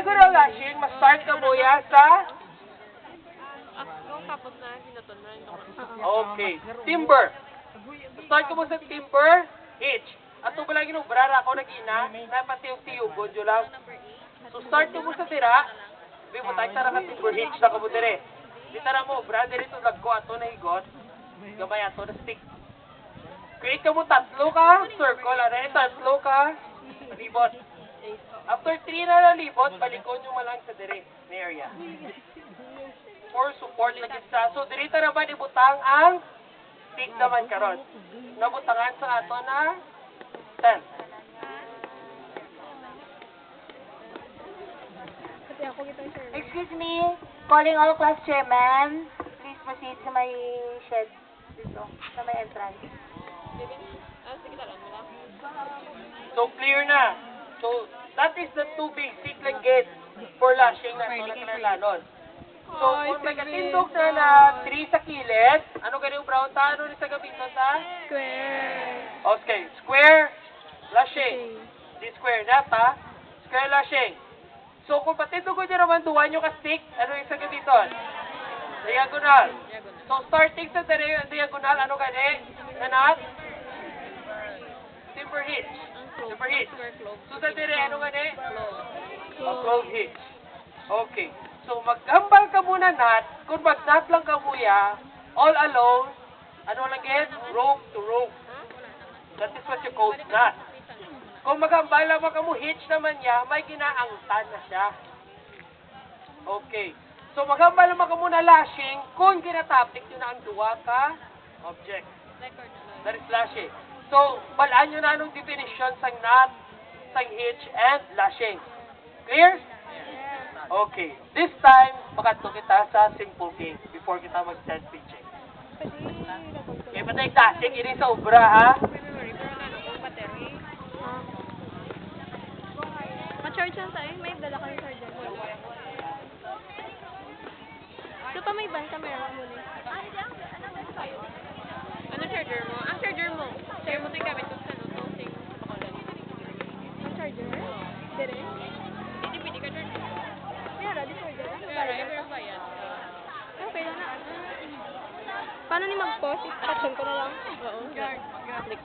diagonal lashing, ma-start ka mo ya sa... Okay. Timber. Start ko mo sa timber, hitch. At ito pala ginubrara ako nag-ina, na patiyog-tiyog, godyo lang. So start ko mo sa tira, sabi mo tayo tara ka timber hitch na kamo dire. Di tara mo, brother ito lagko ato na higot, gamay ato na stick. Create ka mo tatlo ka, circle, ano tatlo ka, libot. After 3 na libot, balikon nyo malang sa dire, na area. For support lagi sa. So dire tara ba ibutang ang stick naman karon. Nabutangan sa ato na 10. Excuse me, calling all class chairman. Please proceed sa may shed dito, sa may entrance. So clear na. So that is the two basic lang gate for lashing na ito na kinalanon. So kung nagkatindog na 3 sa kilid, ano ganyan yung brown ta? Ano rin sa gabito sa? Square. Okay, square lashing. Di square na ta. Square lashing. So kung patindog ko dyan naman, duwan nyo ka stick, ano yung sa gabito? Diagonal. So starting sa diagonal, ano ganyan? Nanat? Timber hitch. Timber hitch. So sa dire, ano ganyan? Clove hitch. Okay. So maghambal ka muna nat, kung mag-nut lang ka muya, all alone, ano lang yan? Rope to rope. That is what you call nut. Kung maghambal lang ka mo, hitch naman niya, may ginaangtan na siya. Okay. So maghambal lang ka muna lashing, kung ginatapik yun na ang duwa ka object. That is lashing. So, balaan nyo na anong definition sang nut, sang hitch, and lashing. Clear? Okay. This time, makato kita sa simple game before kita mag-start pitching. Okay, patay tasik, ini sa obra, ha? Ma-charge lang tayo. May dala kang charger. So pa may banta, meron mo na. Ano charger mo? Ang charger mo. Share mo ito yung gamit ko sa luto. Ang charger? Dire? Hindi, pwede ka charger. Pero, di charger. Pero bayad. Okay lang na. Paano ni mag-pause? Patson ko na lang. Oo. Click.